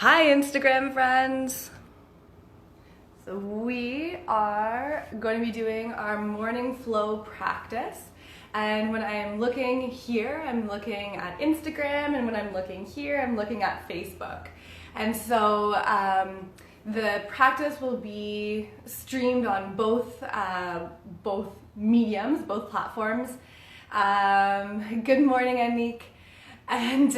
Hi Instagram friends! So we are going to be doing our morning flow practice, and when I am looking here, I'm looking at Instagram, and when I'm looking here, I'm looking at Facebook. And so the practice will be streamed on both mediums, both platforms. Good morning, Anik. And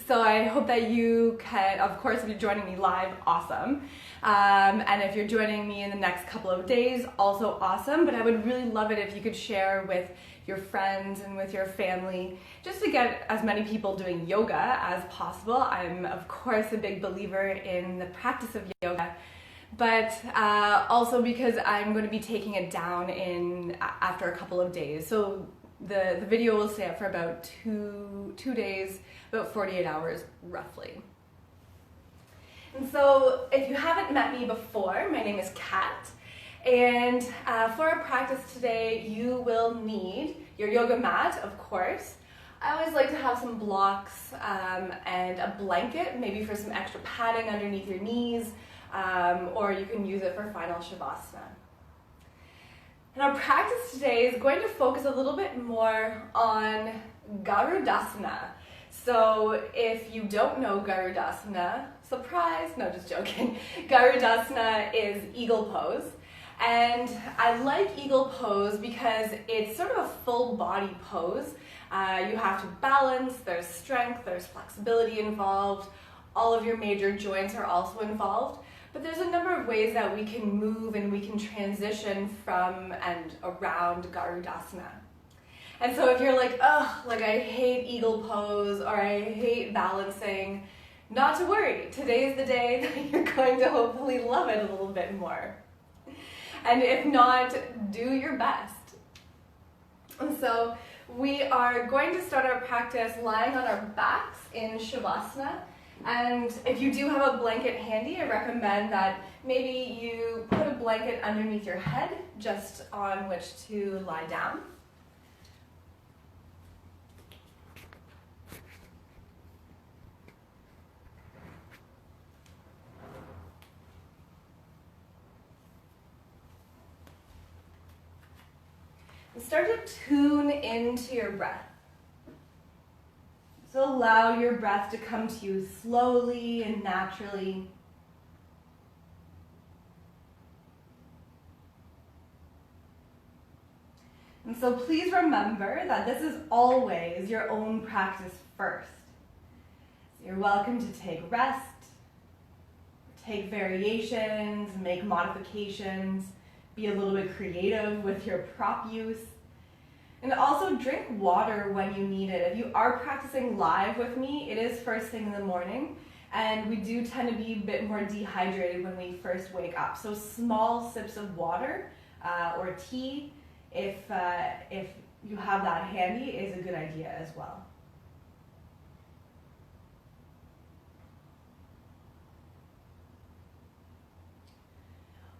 so I hope that you can, of course, if you're joining me live, awesome. And if you're joining me in the next couple of days, also awesome. But I would really love it if you could share with your friends and with your family, just to get as many people doing yoga as possible. I'm, of course, a big believer in the practice of yoga, but also because I'm going to be taking it down after a couple of days. So the video will stay up for about two days, about 48 hours roughly. And so if you haven't met me before, my name is Kat, and for our practice today you will need your yoga mat, of course. I always like to have some blocks and a blanket, maybe for some extra padding underneath your knees, or you can use it for final Shavasana. And our practice today is going to focus a little bit more on Garudasana. So if you don't know Garudasana, surprise, no, just joking. Garudasana is eagle pose. And I like eagle pose because it's sort of a full body pose. You have to balance, there's strength, there's flexibility involved. All of your major joints are also involved. But there's a number of ways that we can move and we can transition from and around Garudasana. And so if you're like, oh, like I hate eagle pose or I hate balancing, not to worry. Today is the day that you're going to hopefully love it a little bit more. And if not, do your best. And so we are going to start our practice lying on our backs in Shavasana. And if you do have a blanket handy, I recommend that maybe you put a blanket underneath your head just on which to lie down. And start to tune into your breath. So allow your breath to come to you slowly and naturally. And so please remember that this is always your own practice first. So you're welcome to take rest, take variations, make modifications, be a little bit creative with your prop use. And also drink water when you need it. If you are practicing live with me, it is first thing in the morning, and we do tend to be a bit more dehydrated when we first wake up. So small sips of water or tea, if you have that handy, is a good idea as well.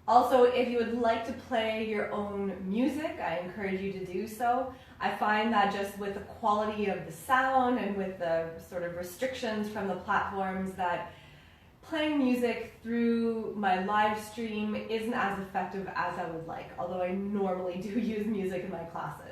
Also, if you would like to play your own music, I encourage you to do so. I find that just with the quality of the sound and with the sort of restrictions from the platforms, that playing music through my live stream isn't as effective as I would like, although I normally do use music in my classes.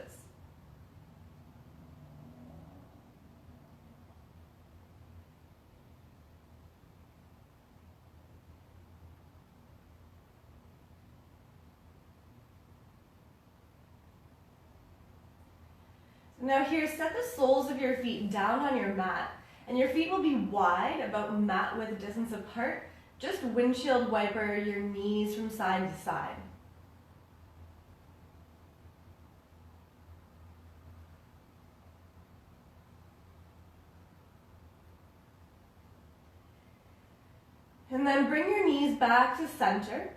Now here, set the soles of your feet down on your mat, and your feet will be wide, about mat width distance apart. Just windshield wiper your knees from side to side. And then bring your knees back to center.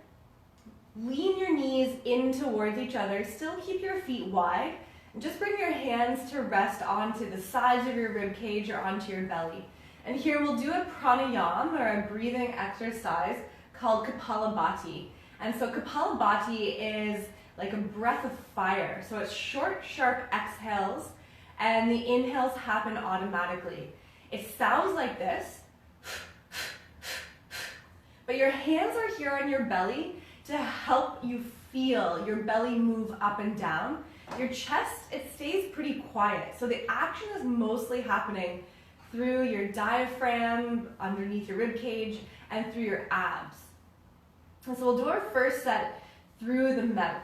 Lean your knees in towards each other. Still keep your feet wide. Just bring your hands to rest onto the sides of your rib cage or onto your belly. And here we'll do a pranayama, or a breathing exercise called Kapalabhati. And so Kapalabhati is like a breath of fire. So it's short, sharp exhales, and the inhales happen automatically. It sounds like this. But your hands are here on your belly to help you feel your belly move up and down. Your chest, it stays pretty quiet. So the action is mostly happening through your diaphragm, underneath your rib cage, and through your abs. And so we'll do our first set through the mouth.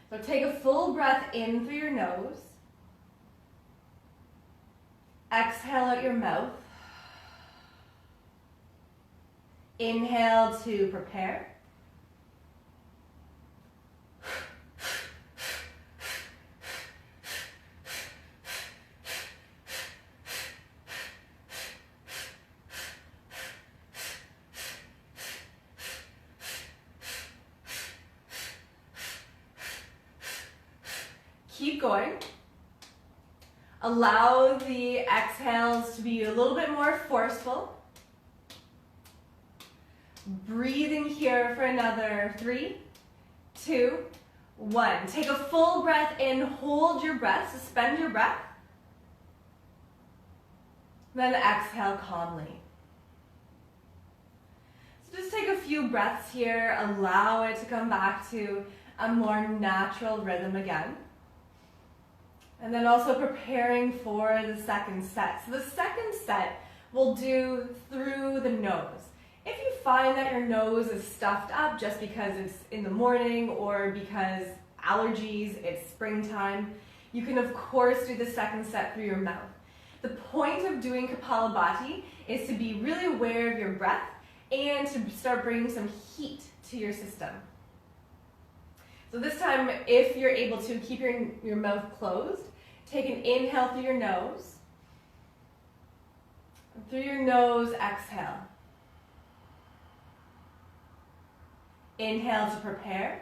So take a full breath in through your nose. Exhale out your mouth. Inhale to prepare. Keep going. Allow the exhales to be a little bit more forceful. Breathing here for another 3, 2, 1. Take a full breath in, hold your breath, suspend your breath. Then exhale calmly. So just take a few breaths here, allow it to come back to a more natural rhythm again. And then also preparing for the second set. So the second set we'll do through the nose. If you find that your nose is stuffed up just because it's in the morning or because allergies, it's springtime, you can of course do the second set through your mouth. The point of doing Kapalabhati is to be really aware of your breath and to start bringing some heat to your system. So this time, if you're able to, keep your mouth closed. Take an inhale through your nose. And through your nose, exhale. Inhale to prepare.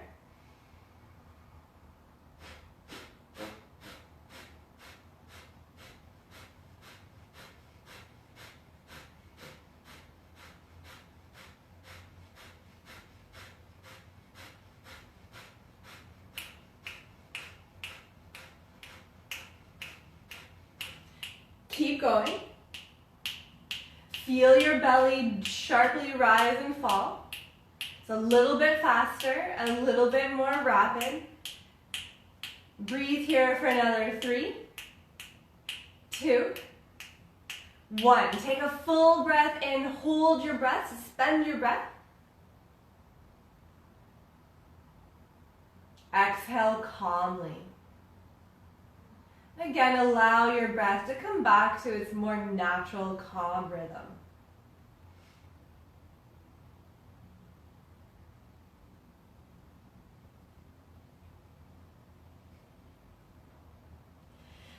Keep going. Feel your belly sharply rise and fall. It's a little bit faster, a little bit more rapid. Breathe here for another 3, 2, 1. Take a full breath in, hold your breath, suspend your breath. Exhale calmly. Again, allow your breath to come back to its more natural, calm rhythm.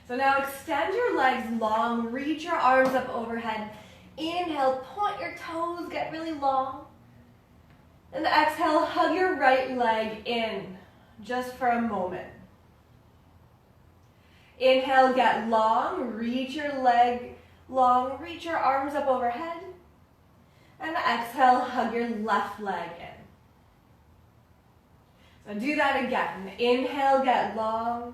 So now extend your legs long, reach your arms up overhead. Inhale, point your toes, get really long. And exhale, hug your right leg in just for a moment. Inhale, get long, reach your leg long, reach your arms up overhead. And exhale, hug your left leg in. So do that again. Inhale, get long.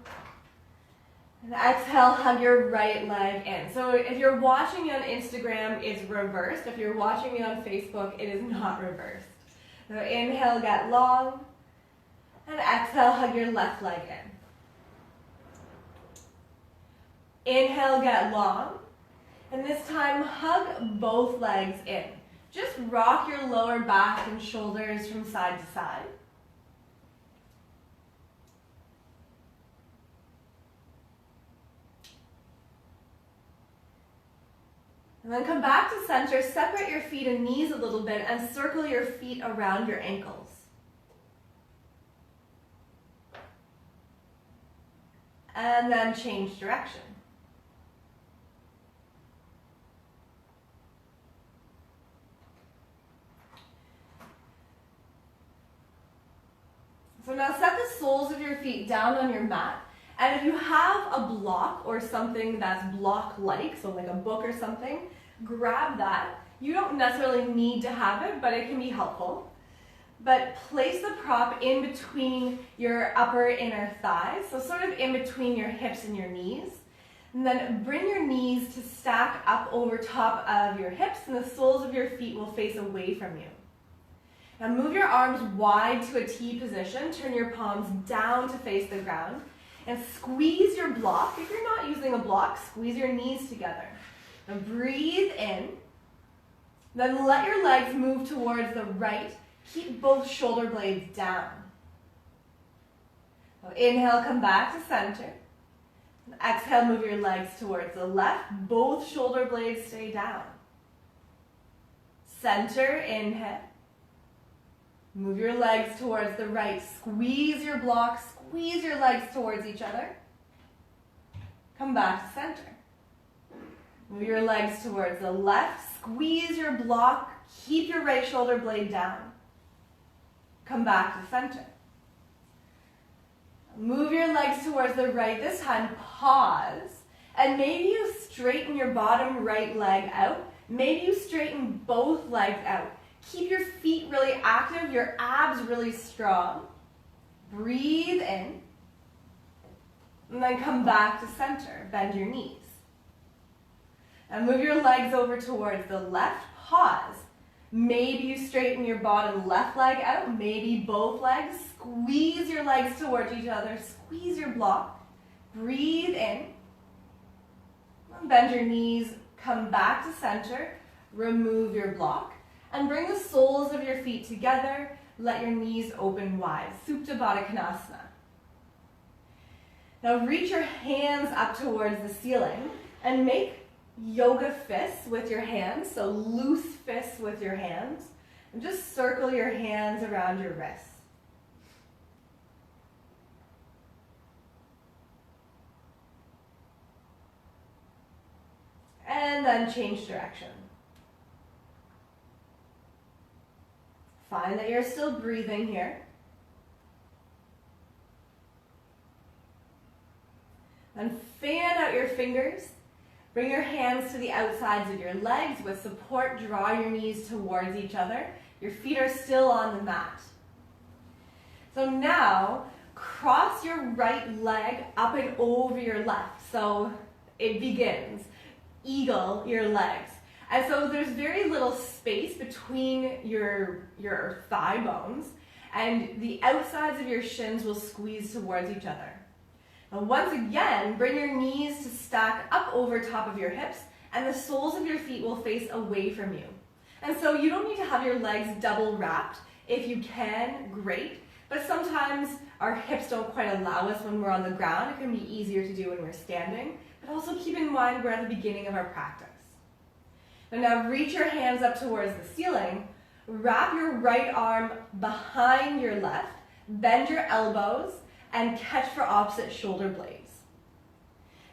And exhale, hug your right leg in. So if you're watching me on Instagram, it's reversed. If you're watching me on Facebook, it is not reversed. So inhale, get long. And exhale, hug your left leg in. Inhale, get long, and this time hug both legs in. Just rock your lower back and shoulders from side to side. And then come back to center, separate your feet and knees a little bit and circle your feet around your ankles. And then change direction. So now set the soles of your feet down on your mat. And if you have a block or something that's block-like, so like a book or something, grab that. You don't necessarily need to have it, but it can be helpful. But place the prop in between your upper inner thighs, so sort of in between your hips and your knees. And then bring your knees to stack stack up over top of your hips and the soles of your feet will face away from you. Now move your arms wide to a T position, turn your palms down to face the ground, and squeeze your block. If you're not using a block, squeeze your knees together. Now breathe in, then let your legs move towards the right. Keep both shoulder blades down. Now inhale, come back to center. Exhale, move your legs towards the left. Both shoulder blades stay down. Center, inhale. Move your legs towards the right. Squeeze your block, squeeze your legs towards each other. Come back to center. Move your legs towards the left. Squeeze your block. Keep your right shoulder blade down. Come back to center. Move your legs towards the right. This time, pause. And maybe you straighten your bottom right leg out. Maybe you straighten both legs out. Keep your feet really active, your abs really strong. Breathe in. And then come back to center. Bend your knees. And move your legs over towards the left. Pause. Maybe you straighten your bottom left leg out. Maybe both legs. Squeeze your legs towards each other. Squeeze your block. Breathe in. Bend your knees. Come back to center. Remove your block. And bring the soles of your feet together. Let your knees open wide. Supta Baddha Konasana. Now reach your hands up towards the ceiling and make yoga fists with your hands. So loose fists with your hands. And just circle your hands around your wrists. And then change direction. Find that you're still breathing here. Then fan out your fingers. Bring your hands to the outsides of your legs with support. Draw your knees towards each other. Your feet are still on the mat. So now, cross your right leg up and over your left. So it begins. Eagle your legs. And so there's very little space between your thigh bones, and the outsides of your shins will squeeze towards each other. Now once again, bring your knees to stack up over top of your hips, and the soles of your feet will face away from you. And so you don't need to have your legs double wrapped. If you can, great. But sometimes our hips don't quite allow us when we're on the ground. It can be easier to do when we're standing. But also keep in mind we're at the beginning of our practice. And now reach your hands up towards the ceiling. Wrap your right arm behind your left. Bend your elbows and catch for opposite shoulder blades.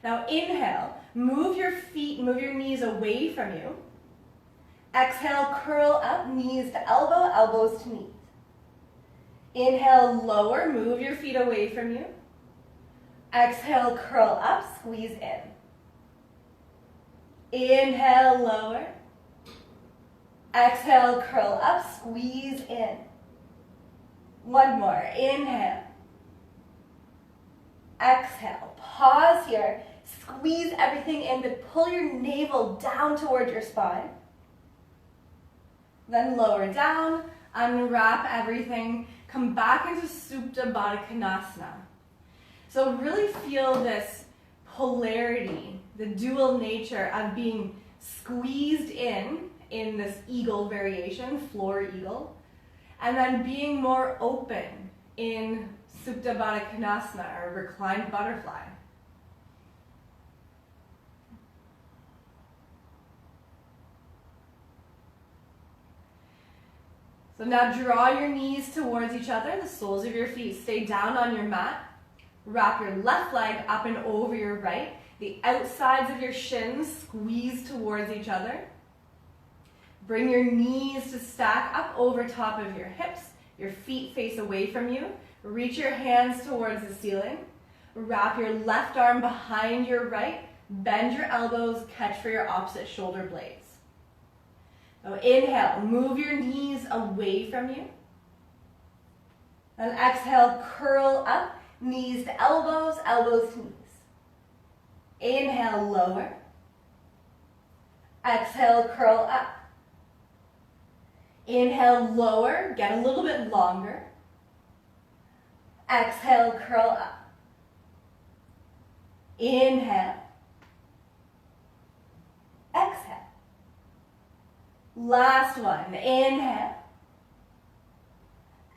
Now inhale, move your feet, move your knees away from you. Exhale, curl up, knees to elbow, elbows to knees. Inhale, lower, move your feet away from you. Exhale, curl up, squeeze in. Inhale, lower. Exhale, curl up, squeeze in. One more, inhale. Exhale, pause here. Squeeze everything in, but pull your navel down towards your spine. Then lower down, unwrap everything. Come back into Supta Baddha Konasana. So really feel this polarity, the dual nature of being squeezed in this eagle variation, floor eagle, and then being more open in Supta Baddha Konasana, or reclined butterfly. So now draw your knees towards each other. The soles of your feet stay down on your mat. Wrap your left leg up and over your right. The outsides of your shins squeeze towards each other. Bring your knees to stack up over top of your hips. Your feet face away from you. Reach your hands towards the ceiling. Wrap your left arm behind your right. Bend your elbows, catch for your opposite shoulder blades. Now inhale, move your knees away from you. And exhale, curl up, knees to elbows, elbows to knees. Inhale, lower. Exhale, curl up. Inhale, lower, get a little bit longer. Exhale, curl up. Inhale. Exhale. Last one, inhale.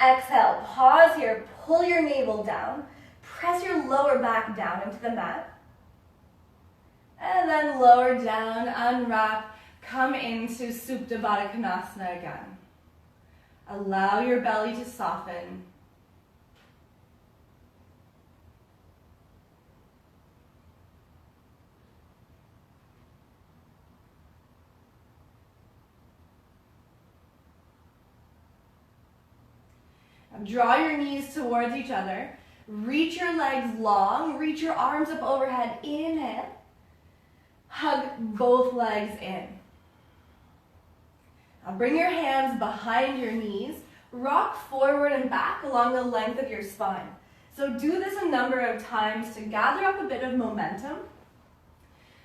Exhale, pause here, pull your navel down, press your lower back down into the mat. And then lower down, unwrap, come into Supta Baddha Konasana again. Allow your belly to soften. Now draw your knees towards each other. Reach your legs long. Reach your arms up overhead. Inhale. Hug both legs in. Now bring your hands behind your knees. Rock forward and back along the length of your spine. So do this a number of times to gather up a bit of momentum.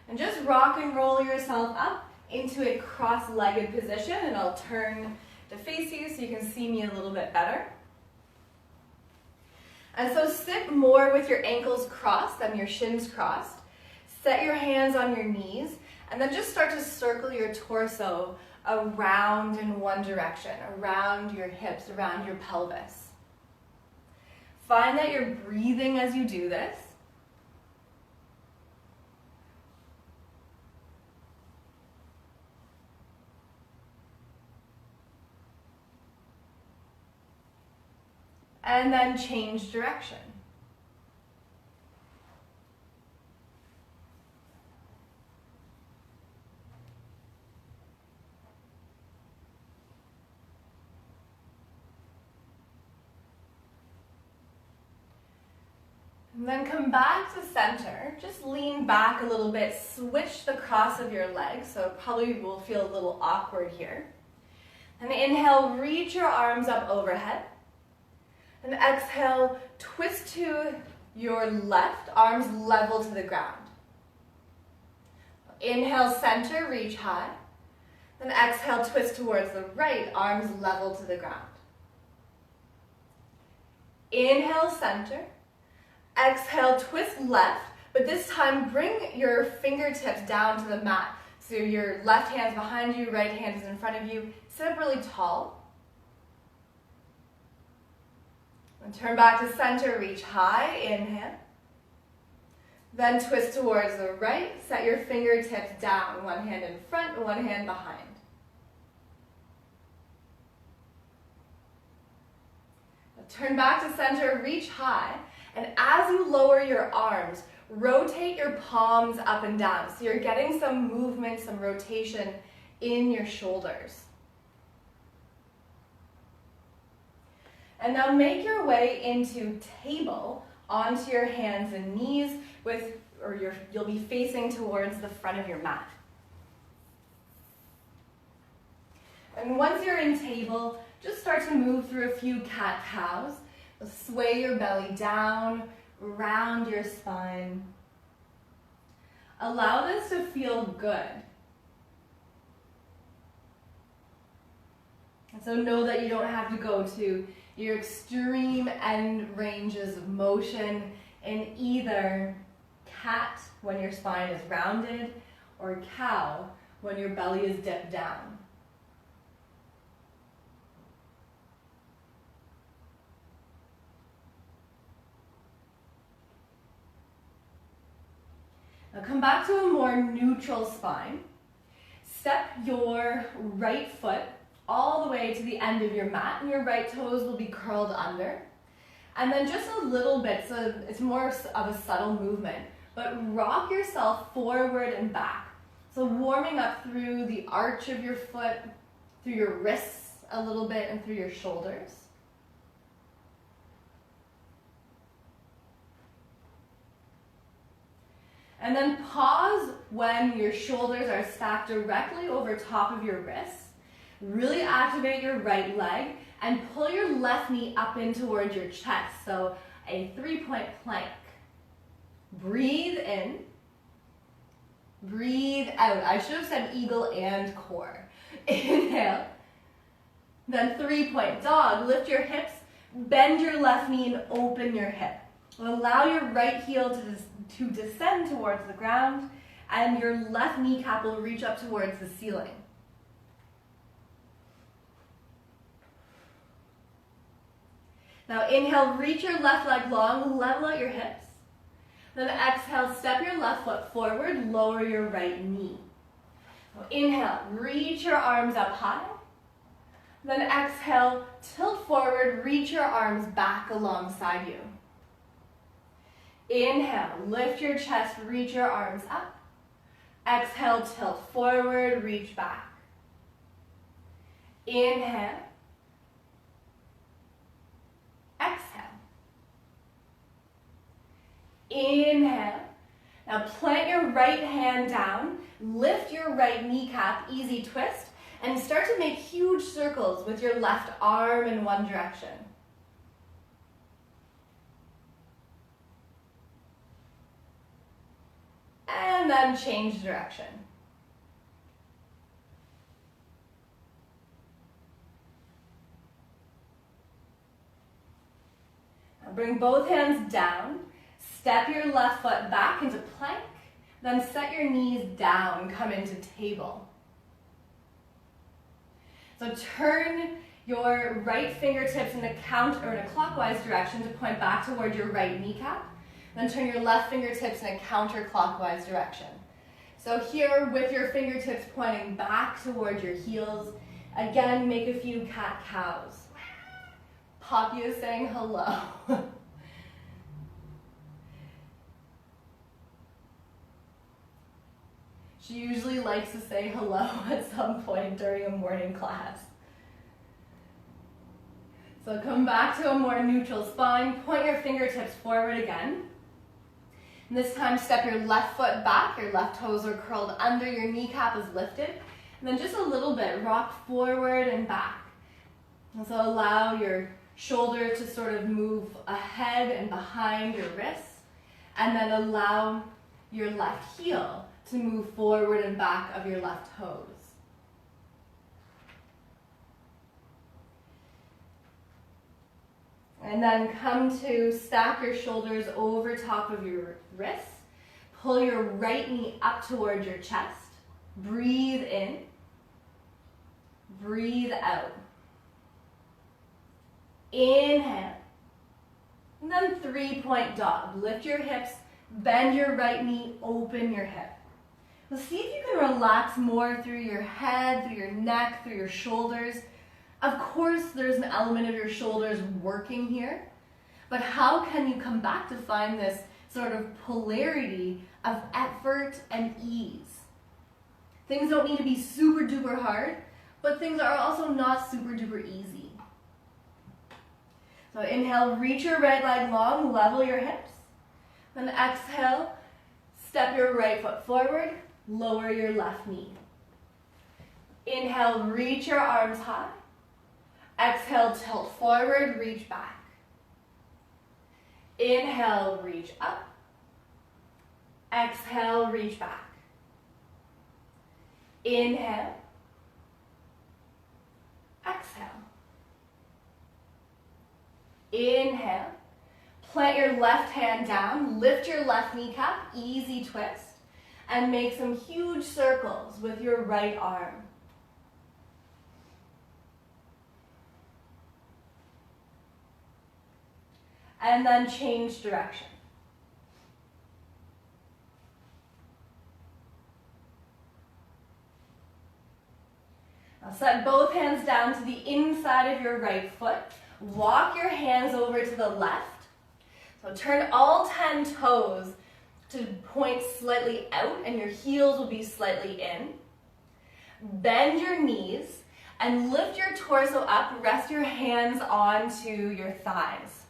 And just rock and roll yourself up into a cross-legged position. And I'll turn to face you so you can see me a little bit better. And so sit more with your ankles crossed than your shins crossed. Set your hands on your knees, and then just start to circle your torso around in one direction, around your hips, around your pelvis. Find that you're breathing as you do this. And then change direction. And then come back to center. Just lean back a little bit. Switch the cross of your legs, so it probably will feel a little awkward here. And inhale, reach your arms up overhead. And exhale, twist to your left, arms level to the ground. Inhale, center, reach high. Then exhale, twist towards the right, arms level to the ground. Inhale, center. Exhale, twist left, but this time bring your fingertips down to the mat. So your left hand's behind you, right hand is in front of you. Sit up really tall. And turn back to center, reach high, inhale. Then twist towards the right, set your fingertips down, one hand in front, one hand behind. Now turn back to center, reach high, and as you lower your arms, rotate your palms up and down. So you're getting some movement, some rotation in your shoulders. And now make your way into table onto your hands and knees you'll be facing towards the front of your mat. And once you're in table, just start to move through a few cat-cows. Sway your belly down, round your spine. Allow this to feel good. And so know that you don't have to go to your extreme end ranges of motion in either cat when your spine is rounded or cow when your belly is dipped down. Now come back to a more neutral spine. Step your right foot all the way to the end of your mat, and your right toes will be curled under. And then just a little bit, so it's more of a subtle movement, but rock yourself forward and back. So warming up through the arch of your foot, through your wrists a little bit, and through your shoulders. And then pause when your shoulders are stacked directly over top of your wrists. Really activate your right leg and pull your left knee up in towards your chest. So a 3-point plank. Breathe in. Breathe out. I should have said eagle and core. Inhale. Then 3-point dog. Lift your hips, bend your left knee and open your hip. Allow your right heel to descend towards the ground and your left kneecap will reach up towards the ceiling. Now inhale, reach your left leg long, level out your hips. Then exhale, step your left foot forward, lower your right knee. Now inhale, reach your arms up high. Then exhale, tilt forward, reach your arms back alongside you. Inhale, lift your chest, reach your arms up. Exhale, tilt forward, reach back. Inhale. Exhale. Inhale. Now plant your right hand down, lift your right kneecap, easy twist, and start to make huge circles with your left arm in one direction. And then change direction. Now bring both hands down, step your left foot back into plank, then set your knees down, come into table. So turn your right fingertips in a clockwise direction to point back toward your right kneecap. Then turn your left fingertips in a counterclockwise direction. So here with your fingertips pointing back toward your heels, again make a few cat-cows. Poppy is saying hello. She usually likes to say hello at some point during a morning class. So come back to a more neutral spine, point your fingertips forward again. And this time step your left foot back, your left toes are curled under, your kneecap is lifted. And then just a little bit, rock forward and back. And so allow your shoulder to sort of move ahead and behind your wrists. And then allow your left heel to move forward and back of your left toes. And then come to stack your shoulders over top of your wrists. Pull your right knee up towards your chest. Breathe in. Breathe out. Inhale. And then 3-point dog. Lift your hips, bend your right knee, open your hip. Now see if you can relax more through your head, through your neck, through your shoulders. Of course, there's an element of your shoulders working here, but how can you come back to find this sort of polarity of effort and ease? Things don't need to be super duper hard, but things are also not super duper easy. So inhale, reach your right leg long, level your hips. Then exhale, step your right foot forward, lower your left knee. Inhale, reach your arms high. Exhale, tilt forward, reach back. Inhale, reach up. Exhale, reach back. Inhale. Exhale. Inhale. Plant your left hand down, lift your left kneecap, easy twist, and make some huge circles with your right arm. And then change direction. Now set both hands down to the inside of your right foot. Walk your hands over to the left. So turn all 10 toes to point slightly out and your heels will be slightly in. Bend your knees and lift your torso up. Rest your hands onto your thighs.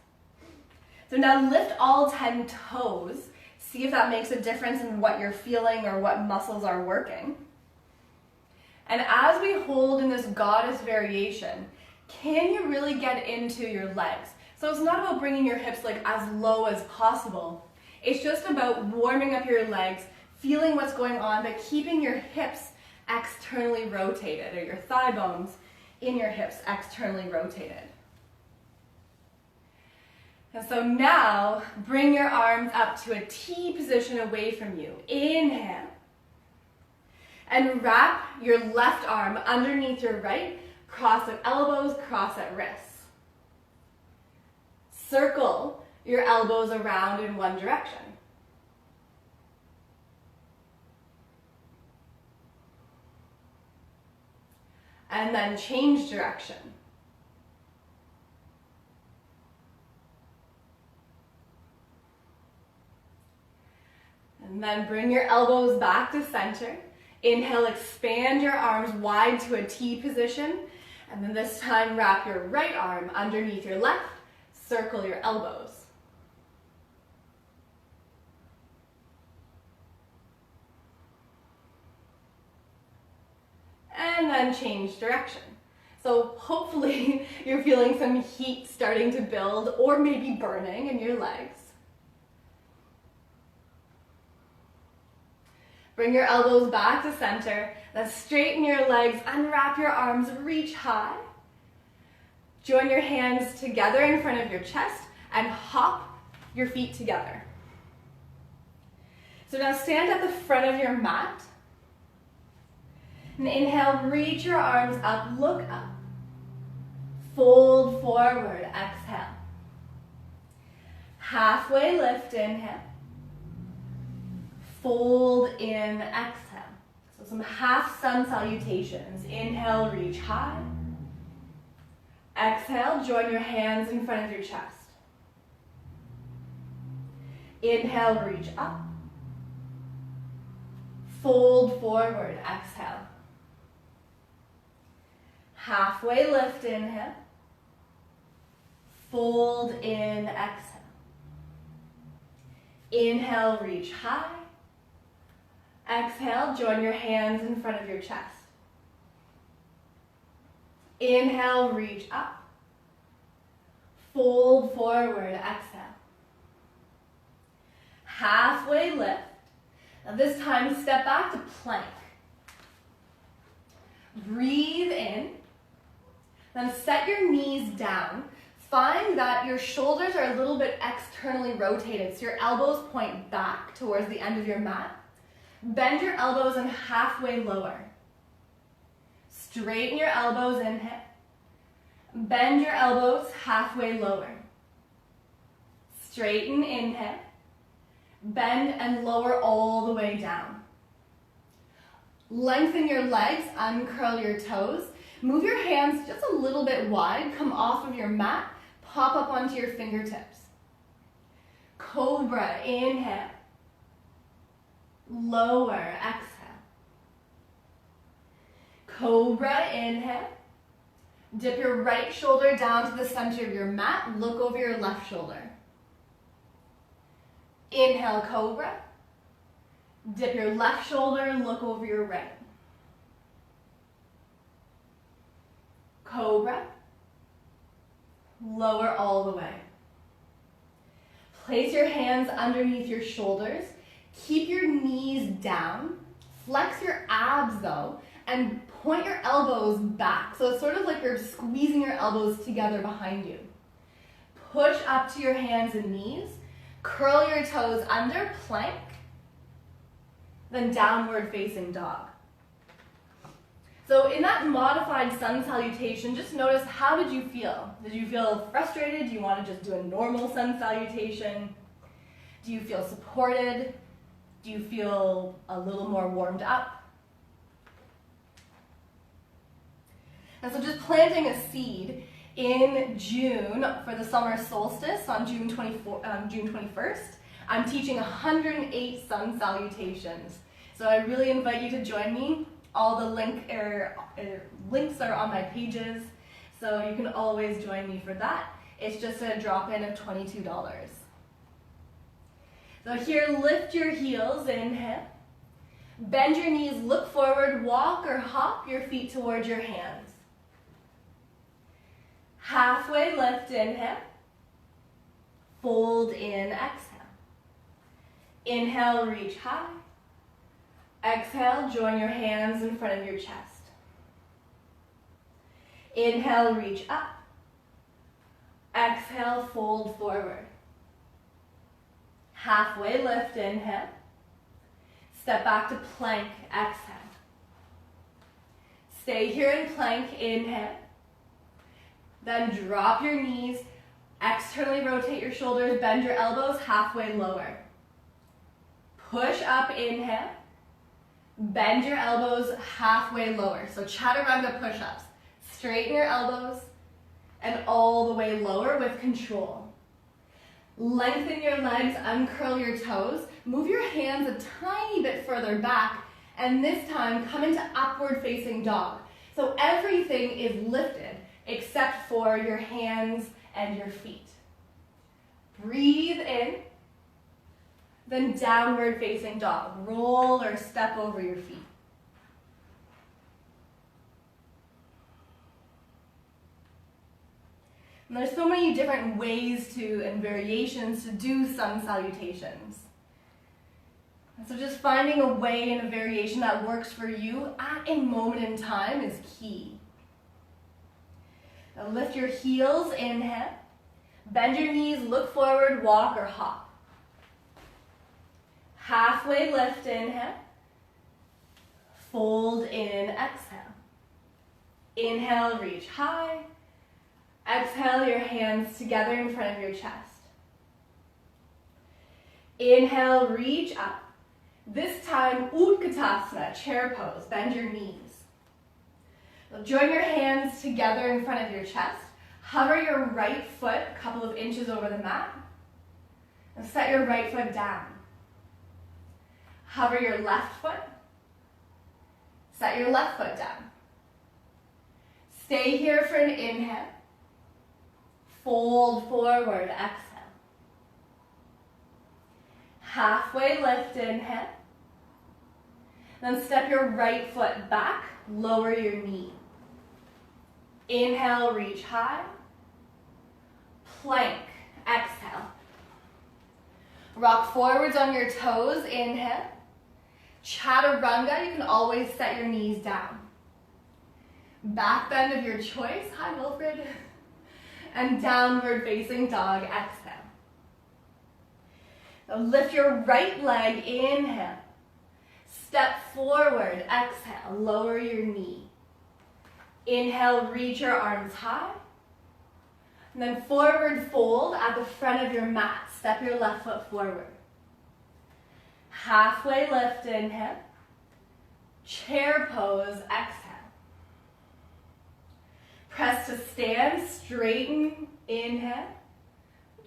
So now lift all 10 toes. See if that makes a difference in what you're feeling or what muscles are working. And as we hold in this goddess variation, can you really get into your legs? So it's not about bringing your hips like as low as possible. It's just about warming up your legs, feeling what's going on, but keeping your hips externally rotated, or your thigh bones in your hips externally rotated. And so now, bring your arms up to a T position away from you. Inhale. And wrap your left arm underneath your right, cross at elbows, cross at wrists. Circle your elbows around in one direction. And then change direction. And then bring your elbows back to center. Inhale, expand your arms wide to a T position. And then this time, wrap your right arm underneath your left. Circle your elbows. And then change direction. So hopefully you're feeling some heat starting to build, or maybe burning in your legs. Bring your elbows back to center. Then straighten your legs, unwrap your arms, reach high. Join your hands together in front of your chest and hop your feet together. So now stand at the front of your mat. And inhale, reach your arms up, look up. Fold forward, exhale. Halfway lift, inhale. Fold in, exhale. So some half sun salutations. Inhale, reach high. Exhale, join your hands in front of your chest. Inhale, reach up. Fold forward, exhale. Halfway lift, inhale. Fold in, exhale. Inhale, reach high. Exhale, join your hands in front of your chest. Inhale, reach up. Fold forward, exhale. Halfway lift. Now this time, step back to plank. Breathe in. Then set your knees down. Find that your shoulders are a little bit externally rotated, so your elbows point back towards the end of your mat. Bend your elbows and halfway lower. Straighten your elbows, inhale. Bend your elbows, halfway lower. Straighten, inhale. Bend and lower all the way down. Lengthen your legs, uncurl your toes. Move your hands just a little bit wide, come off of your mat, pop up onto your fingertips. Cobra, inhale. Lower, exhale. Cobra, inhale. Dip your right shoulder down to the center of your mat. Look over your left shoulder. Inhale, cobra. Dip your left shoulder and look over your right. Cobra. Lower all the way. Place your hands underneath your shoulders. Keep your knees down. Flex your abs though, and point your elbows back. So it's sort of like you're squeezing your elbows together behind you. Push up to your hands and knees. Curl your toes under, plank. Then downward facing dog. So in that modified sun salutation, just notice, how did you feel? Did you feel frustrated? Do you want to just do a normal sun salutation? Do you feel supported? Do you feel a little more warmed up? And so just planting a seed in June for the summer solstice on June 21st, I'm teaching 108 sun salutations. So I really invite you to join me. All the links are on my pages, so you can always join me for that. It's just a drop-in of $22. So here, lift your heels, inhale. Bend your knees, look forward, walk or hop your feet towards your hands. Halfway lift, inhale. Fold in, exhale. Inhale, reach high. Exhale, join your hands in front of your chest. Inhale, reach up. Exhale, fold forward. Halfway lift, inhale. Step back to plank, exhale. Stay here in plank, inhale. Then drop your knees, externally rotate your shoulders, bend your elbows, halfway lower. Push up, inhale. Bend your elbows, halfway lower. So chaturanga push-ups. Straighten your elbows and all the way lower with control. Lengthen your legs, uncurl your toes. Move your hands a tiny bit further back, and this time come into upward facing dog. So everything is lifted except for your hands and your feet. Breathe in, then downward facing dog. Roll or step over your feet. And there's so many different ways to and variations to do sun salutations. And so just finding a way and a variation that works for you at a moment in time is key. Now lift your heels, inhale. Bend your knees, look forward, walk or hop. Halfway lift, inhale. Fold in, exhale. Inhale, reach high. Exhale, your hands together in front of your chest. Inhale, reach up. This time, Utkatasana, chair pose, bend your knees. Now join your hands together in front of your chest. Hover your right foot a couple of inches over the mat. And set your right foot down. Hover your left foot. Set your left foot down. Stay here for an inhale. Fold forward, exhale. Halfway lift, inhale. Then step your right foot back, lower your knee. Inhale, reach high. Plank, exhale. Rock forwards on your toes, inhale. Chaturanga, you can always set your knees down. Back bend of your choice, hi Wilfred. And downward facing dog, exhale. Now lift your right leg, inhale. Step forward, exhale, lower your knee. Inhale, reach your arms high. And then forward fold at the front of your mat. Step your left foot forward. Halfway lift, inhale. Chair pose, exhale. Press to stand, straighten, inhale.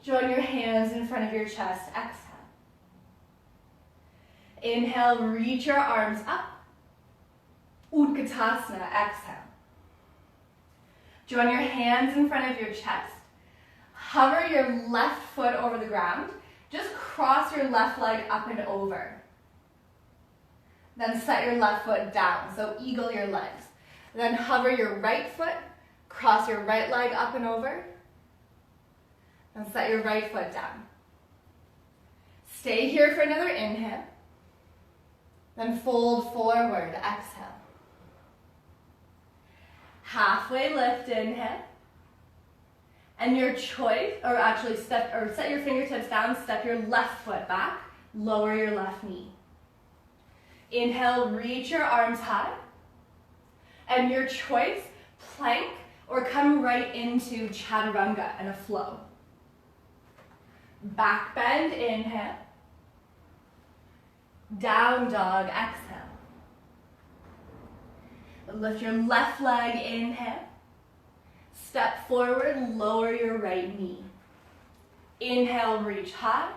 Join your hands in front of your chest, exhale. Inhale, reach your arms up. Utkatasana, exhale. Join your hands in front of your chest. Hover your left foot over the ground. Just cross your left leg up and over. Then set your left foot down, so eagle your legs. Then hover your right foot. Cross your right leg up and over, and set your right foot down. Stay here for another inhale, then fold forward, exhale. Halfway lift, inhale, and your choice, or actually set your fingertips down, step your left foot back, lower your left knee. Inhale, reach your arms high, and your choice, plank, or come right into chaturanga and a flow. Back bend, inhale. Down dog, exhale. Lift your left leg, inhale. Step forward, lower your right knee. Inhale, reach high.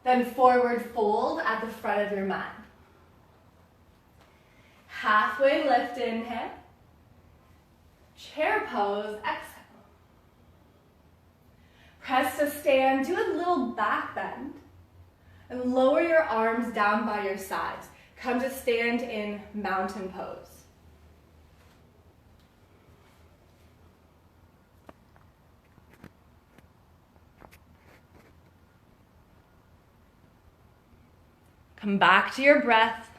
Then forward fold at the front of your mat. Halfway lift, inhale. Chair pose, exhale. Press to stand, do a little back bend, and lower your arms down by your sides. Come to stand in mountain pose. Come back to your breath.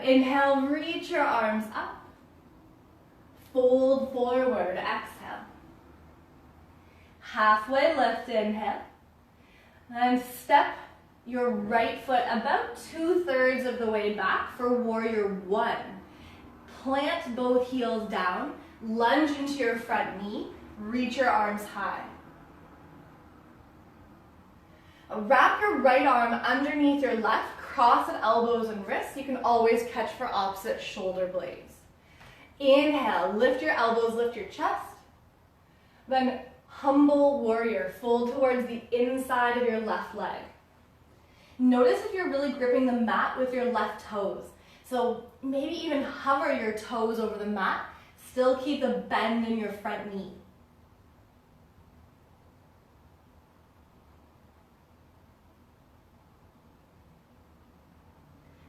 Inhale, reach your arms up. Fold forward, exhale. Halfway lift, inhale. And step your right foot about 2/3 of the way back for warrior one. Plant both heels down, lunge into your front knee, reach your arms high. Wrap your right arm underneath your left, cross at elbows and wrists. You can always catch for opposite shoulder blades. Inhale, lift your elbows, lift your chest. Then humble warrior, fold towards the inside of your left leg. Notice if you're really gripping the mat with your left toes. So maybe even hover your toes over the mat. Still keep the bend in your front knee.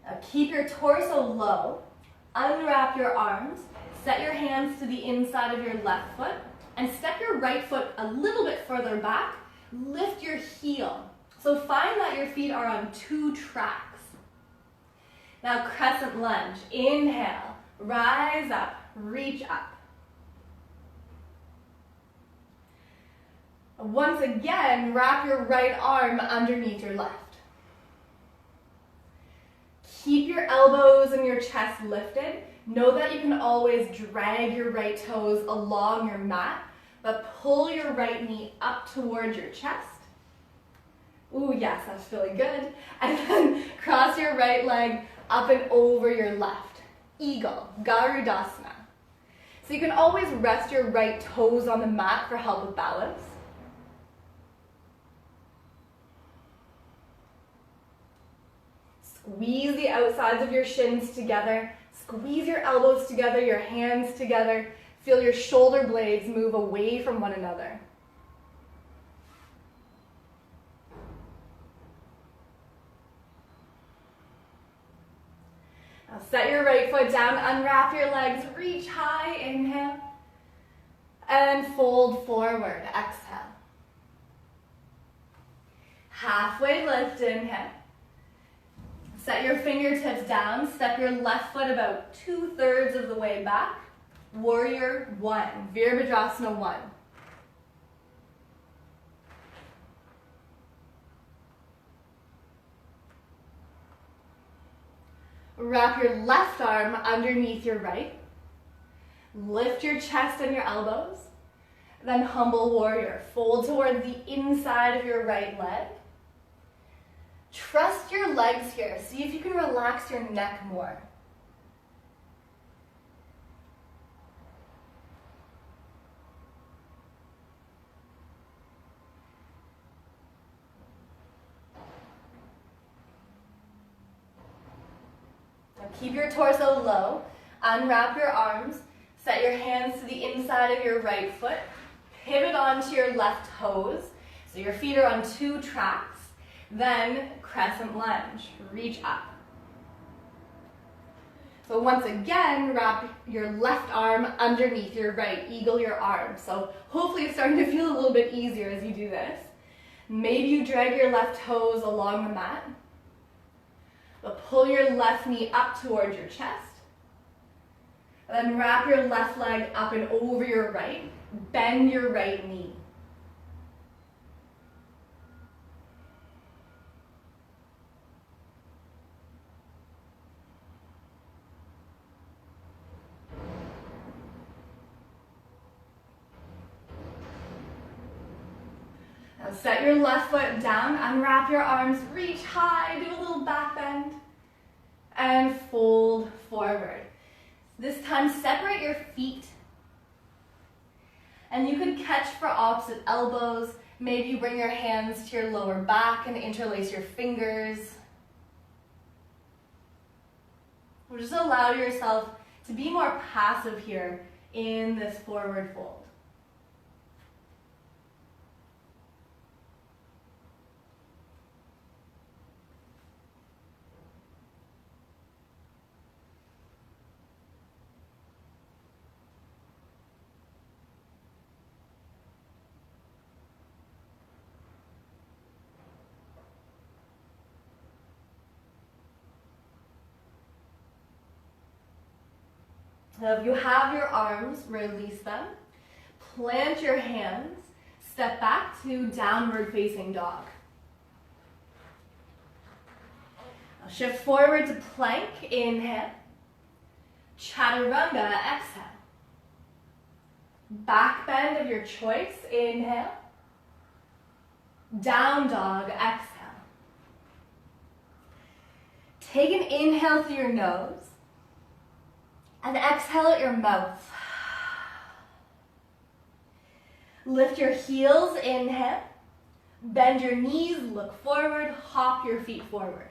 Now keep your torso low. Unwrap your arms. Set your hands to the inside of your left foot. And step your right foot a little bit further back. Lift your heel. So find that your feet are on 2 tracks. Now crescent lunge. Inhale, rise up, reach up. Once again, wrap your right arm underneath your left. Keep your elbows and your chest lifted. Know that you can always drag your right toes along your mat, but pull your right knee up towards your chest. Ooh, yes, that's feeling good. And then cross your right leg up and over your left. Eagle, Garudasana. So you can always rest your right toes on the mat for help with balance. Squeeze the outsides of your shins together. Squeeze your elbows together, your hands together. Feel your shoulder blades move away from one another. Now set your right foot down, unwrap your legs, reach high, inhale. And fold forward, exhale. Halfway lift, inhale. Set your fingertips down, step your left foot about 2/3 of the way back. Warrior one, Virabhadrasana 1. Wrap your left arm underneath your right. Lift your chest and your elbows. Then humble warrior. Fold toward the inside of your right leg. Trust your legs here. See if you can relax your neck more. Now keep your torso low. Unwrap your arms. Set your hands to the inside of your right foot. Pivot onto your left toes. So your feet are on 2 tracks. Then crescent lunge, reach up. So once again, wrap your left arm underneath your right, eagle your arm. So hopefully it's starting to feel a little bit easier as you do this. Maybe you drag your left toes along the mat, but pull your left knee up towards your chest. And then wrap your left leg up and over your right, bend your right knee. Now set your left foot down, unwrap your arms, reach high, do a little back bend, and fold forward. This time separate your feet, and you could catch for opposite elbows. Maybe you bring your hands to your lower back and interlace your fingers. Or just allow yourself to be more passive here in this forward fold. So if you have your arms, release them. Plant your hands. Step back to downward facing dog. Now shift forward to plank, inhale. Chaturanga, exhale. Back bend of your choice, inhale. Down dog, exhale. Take an inhale through your nose and exhale at your mouth. Lift your heels, inhale. Bend your knees, look forward, hop your feet forward.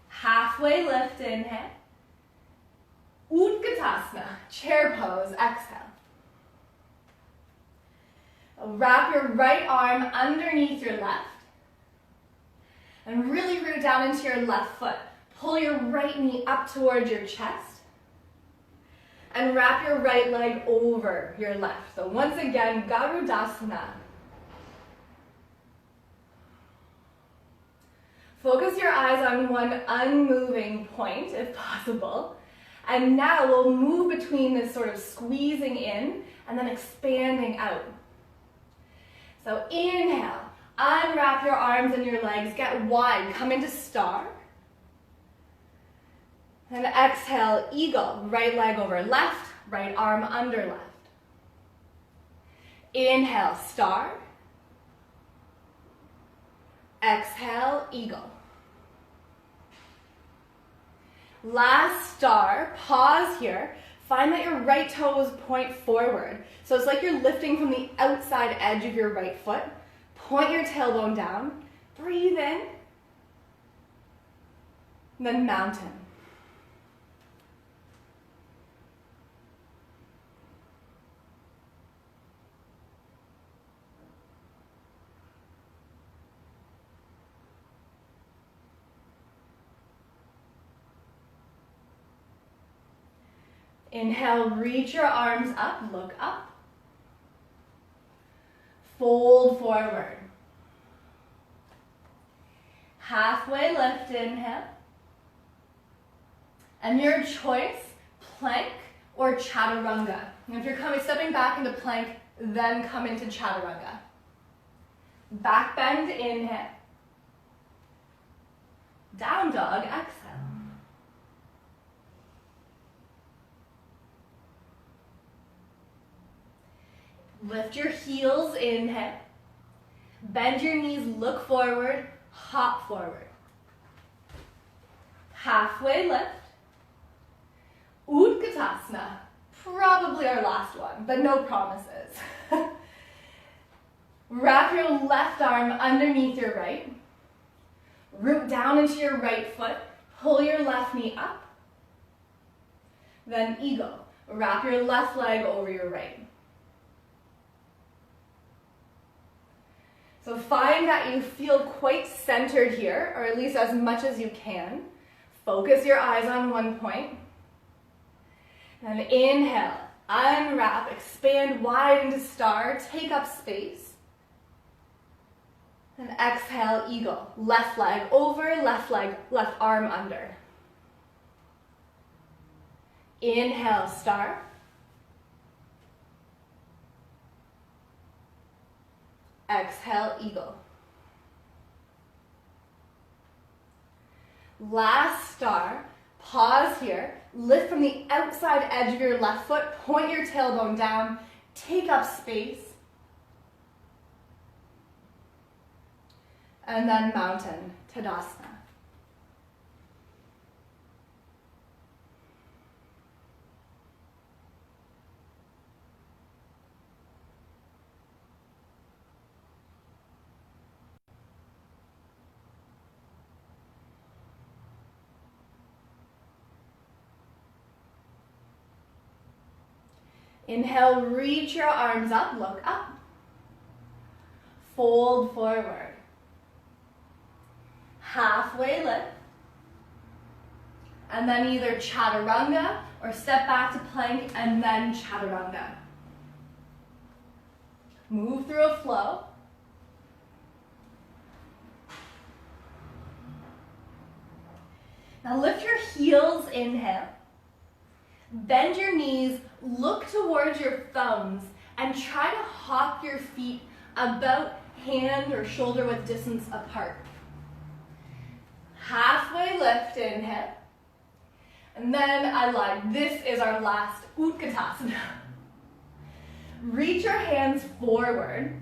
Halfway lift, inhale. Utkatasana, chair pose, exhale. Wrap your right arm underneath your left. And really root down into your left foot. Pull your right knee up towards your chest. And wrap your right leg over your left. So once again, Garudasana. Focus your eyes on one unmoving point, if possible. And now we'll move between this sort of squeezing in and then expanding out. So inhale, unwrap your arms and your legs, get wide, come into star. And exhale, eagle, right leg over left, right arm under left. Inhale, star. Exhale, eagle. Last star, pause here. Find that your right toes point forward. So it's like you're lifting from the outside edge of your right foot. Point your tailbone down. Breathe in. And then mountain. Inhale, reach your arms up, look up. Fold forward. Halfway lift, inhale. And your choice, plank or chaturanga. And if you're stepping back into plank, then come into chaturanga. Back bend, inhale. Down dog, exhale. Lift your heels, inhale. Bend your knees, look forward, hop forward. Halfway lift. Utkatasana, probably our last one, but no promises. Wrap your left arm underneath your right. Root down into your right foot. Pull your left knee up. Then eagle. Wrap your left leg over your right. So find that you feel quite centered here, or at least as much as you can. Focus your eyes on one point. Then inhale, unwrap, expand wide into star, take up space. And exhale, eagle. Left leg over, left arm under. Inhale, star. Exhale, eagle. Last star, pause here, lift from the outside edge of your left foot, point your tailbone down, take up space, and then mountain, Tadasana. Inhale, reach your arms up, look up. Fold forward. Halfway lift. And then either chaturanga or step back to plank and then chaturanga. Move through a flow. Now lift your heels, inhale. Bend your knees, look towards your thumbs, and try to hop your feet about hand or shoulder width distance apart. Halfway lift, inhale. And then I lied. This is our last Utkatasana. Reach your hands forward.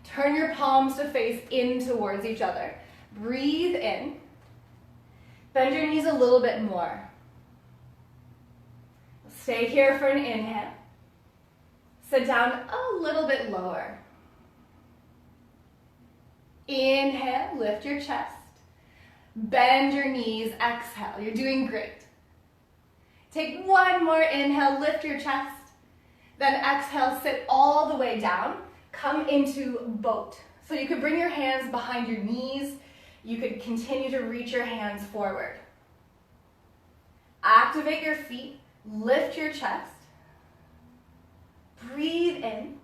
Turn your palms to face in towards each other. Breathe in. Bend your knees a little bit more. Stay here for an inhale. Sit down a little bit lower. Inhale, lift your chest. Bend your knees, exhale. You're doing great. Take one more inhale, lift your chest. Then exhale, sit all the way down. Come into boat. So you could bring your hands behind your knees. You could continue to reach your hands forward. Activate your feet, lift your chest. Breathe in.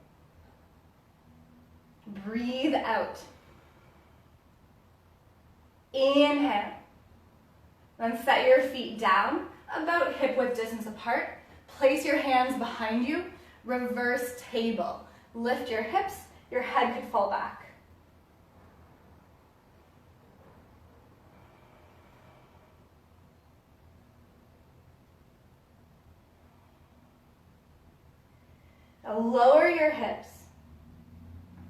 Breathe out. Inhale. Then set your feet down, about hip width distance apart. Place your hands behind you. Reverse table. Lift your hips. Your head could fall back. Now lower your hips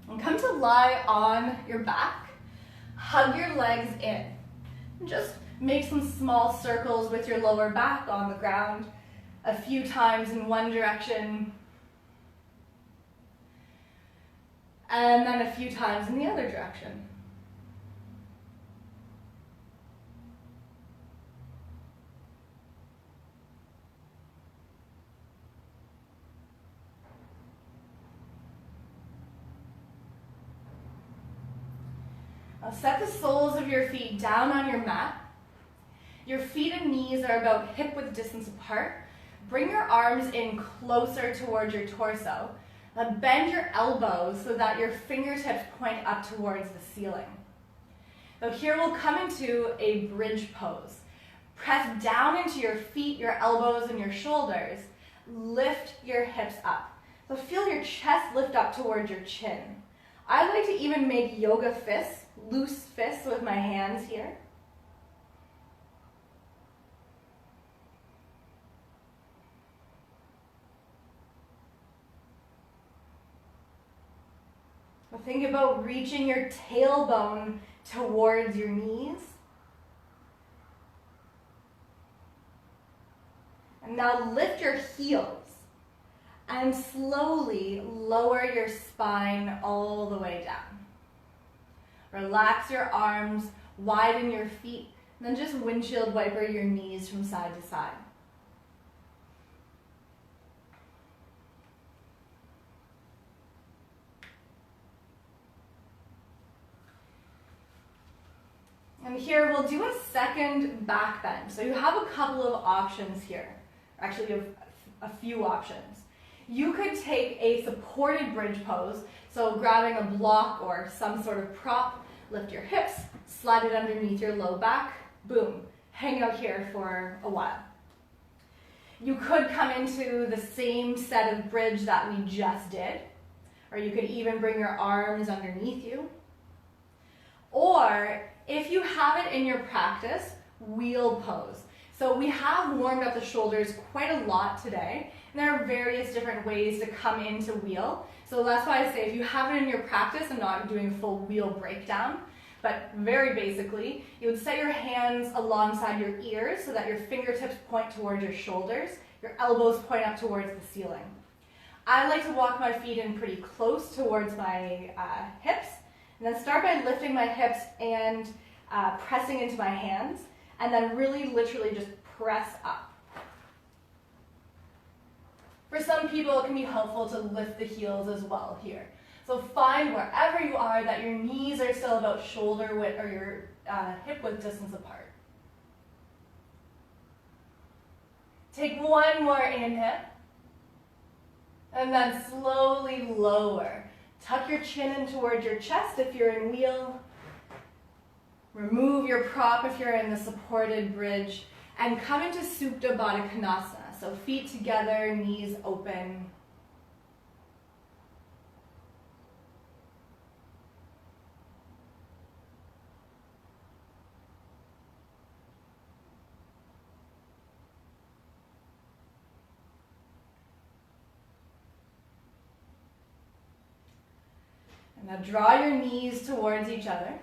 and come to lie on your back. Hug your legs in. Just make some small circles with your lower back on the ground, a few times in one direction, and then a few times in the other direction. Now set the soles of your feet down on your mat. Your feet and knees are about hip width distance apart. Bring your arms in closer towards your torso. Now bend your elbows so that your fingertips point up towards the ceiling. Now here we'll come into a bridge pose. Press down into your feet, your elbows, and your shoulders. Lift your hips up. So feel your chest lift up towards your chin. I like to even make yoga fists, loose fists with my hands here. Think about reaching your tailbone towards your knees. And now lift your heels and slowly lower your spine all the way down. Relax your arms, widen your feet, and then just windshield wiper your knees from side to side. And here we'll do a second back bend. So you have a couple of options here. Actually, you have a few options. You could take a supported bridge pose, so grabbing a block or some sort of prop, lift your hips, slide it underneath your low back, boom, hang out here for a while. You could come into the same set of bridge that we just did, or you could even bring your arms underneath you. Or if you have it in your practice, wheel pose. So we have warmed up the shoulders quite a lot today, and there are various different ways to come into wheel. So that's why I say if you have it in your practice, I'm not doing a full wheel breakdown, but very basically, you would set your hands alongside your ears so that your fingertips point towards your shoulders, your elbows point up towards the ceiling. I like to walk my feet in pretty close towards my hips, and then start by lifting my hips and pressing into my hands, and then really literally just press up. For some people, it can be helpful to lift the heels as well here. So find wherever you are that your knees are still about shoulder width or your hip width distance apart. Take one more inhale, and then slowly lower. Tuck your chin in towards your chest if you're in wheel. Remove your prop if you're in the supported bridge, and come into Supta Baddha Konasana. So feet together, knees open. And now draw your knees towards each other.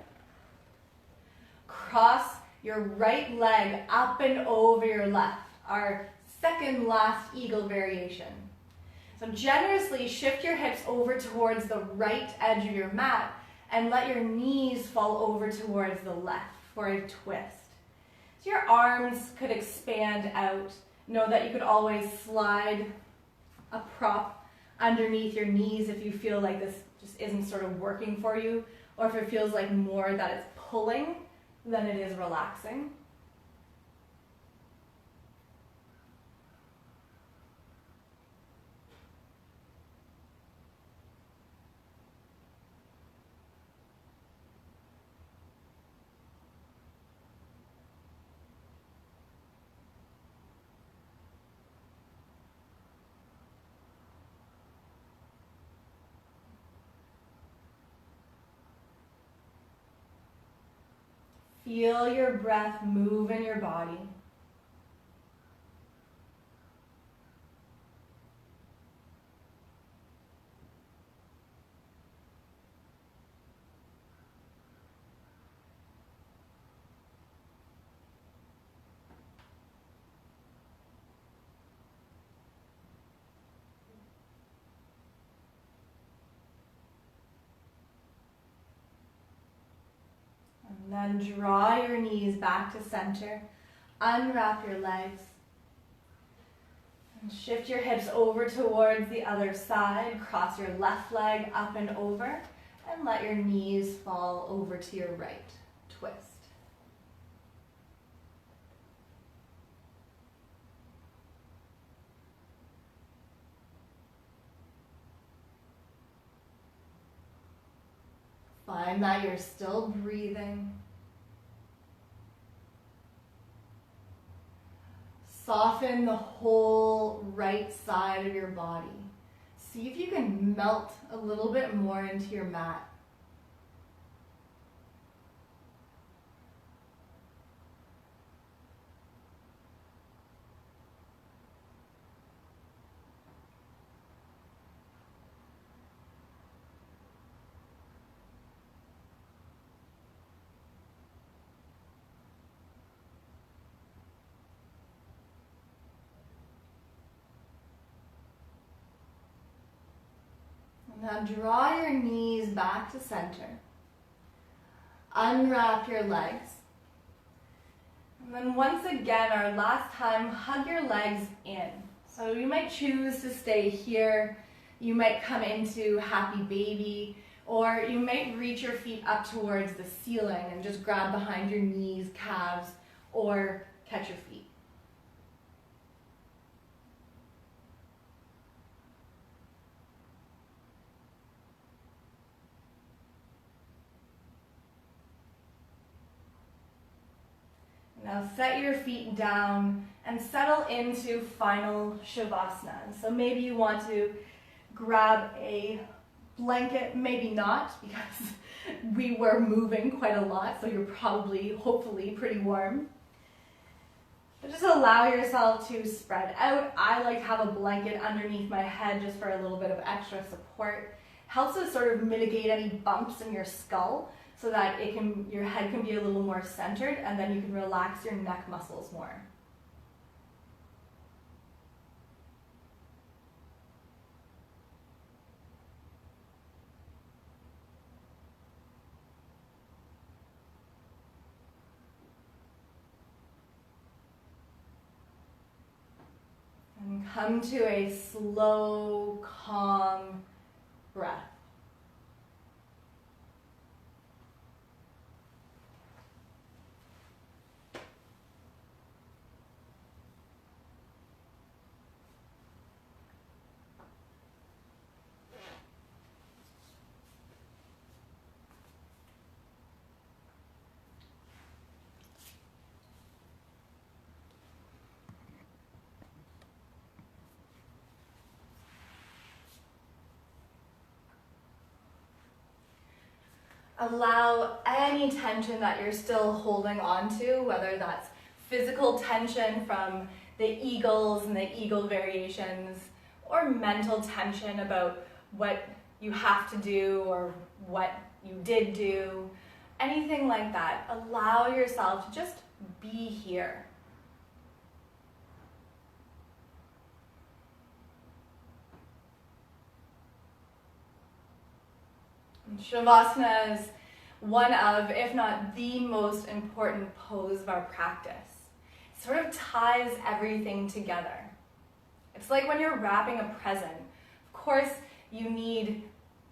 Cross your right leg up and over your left, our second last eagle variation. So generously shift your hips over towards the right edge of your mat and let your knees fall over towards the left for a twist. So your arms could expand out. Know that you could always slide a prop underneath your knees if you feel like this just isn't sort of working for you, or if it feels like more that it's pulling than it is relaxing. Feel your breath move in your body. And then draw your knees back to center. Unwrap your legs. And shift your hips over towards the other side. Cross your left leg up and over. And let your knees fall over to your right. Twist. Find that you're still breathing. Soften the whole right side of your body. See if you can melt a little bit more into your mat. Now draw your knees back to center. Unwrap your legs. And then once again, our last time, hug your legs in. So you might choose to stay here. You might come into happy baby, or you might reach your feet up towards the ceiling and just grab behind your knees, calves, or catch your feet. Now set your feet down and settle into final Shavasana. So maybe you want to grab a blanket, maybe not, because we were moving quite a lot, so you're probably, hopefully, pretty warm. But just allow yourself to spread out. I like to have a blanket underneath my head just for a little bit of extra support. Helps to sort of mitigate any bumps in your skull, so that your head can be a little more centered, and then you can relax your neck muscles more. And come to a slow, calm breath. Allow any tension that you're still holding on to, whether that's physical tension from the eagles and the eagle variations, or mental tension about what you have to do or what you did do, anything like that. Allow yourself to just be here. Shavasana is one of, if not the most important pose of our practice. It sort of ties everything together. It's like when you're wrapping a present. Of course, you need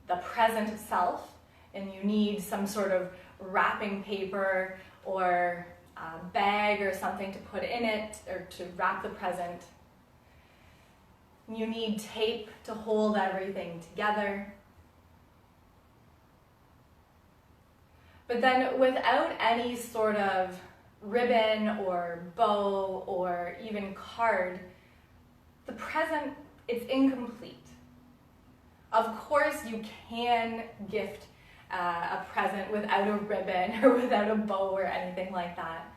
the present itself, and you need some sort of wrapping paper or a bag or something to put in it or to wrap the present. You need tape to hold everything together. But then without any sort of ribbon or bow or even card, the present is incomplete. Of course, you can gift a present without a ribbon or without a bow or anything like that.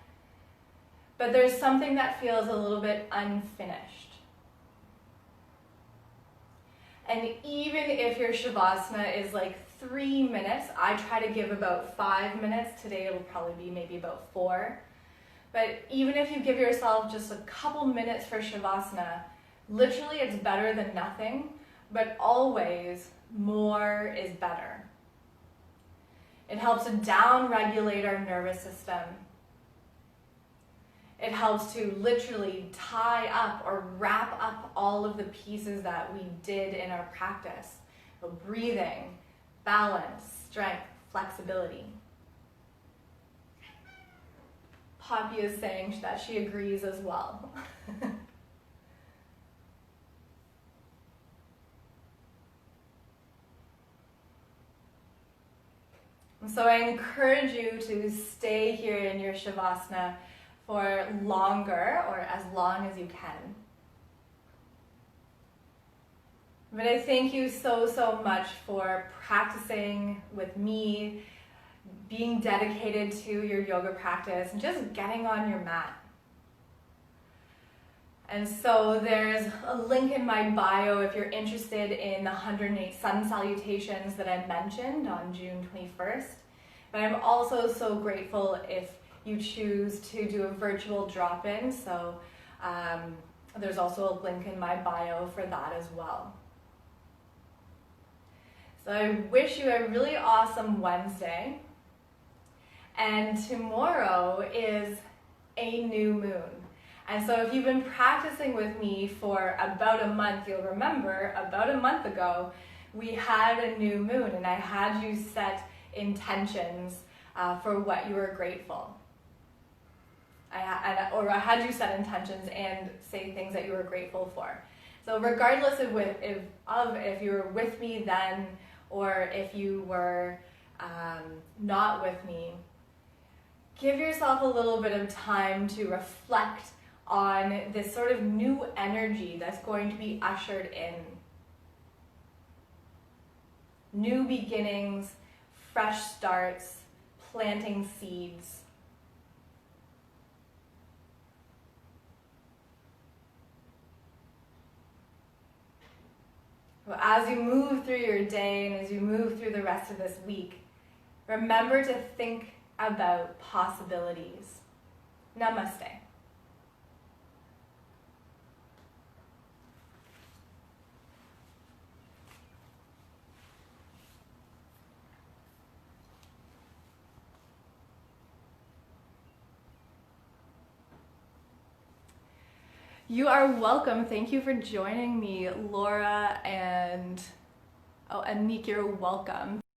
But there's something that feels a little bit unfinished. And even if your Shavasana is like 3 minutes, I try to give about 5 minutes. Today it'll probably be maybe about 4. But even if you give yourself just a couple minutes for Shavasana, literally it's better than nothing, but always more is better. It helps to down-regulate our nervous system. It helps to literally tie up or wrap up all of the pieces that we did in our practice. So breathing, balance, strength, flexibility. Poppy is saying that she agrees as well. So I encourage you to stay here in your Shavasana for longer or as long as you can. But I thank you so much for practicing with me, being dedicated to your yoga practice, and just getting on your mat. And so there's a link in my bio if you're interested in the 108 sun salutations that I mentioned on June 21st. But I'm also so grateful if you choose to do a virtual drop-in. So there's also a link in my bio for that as well. So I wish you a really awesome Wednesday. And tomorrow is a new moon. And so if you've been practicing with me for about a month, you'll remember about a month ago, we had a new moon and I had you set intentions for what you were grateful. I had you set intentions and say things that you were grateful for. So regardless of if you were with me then or if you were not with me, give yourself a little bit of time to reflect on this sort of new energy that's going to be ushered in. New beginnings, fresh starts, planting seeds. So as you move through your day and as you move through the rest of this week, remember to think about possibilities. Namaste. You are welcome. Thank you for joining me, Laura and Anik, you're welcome.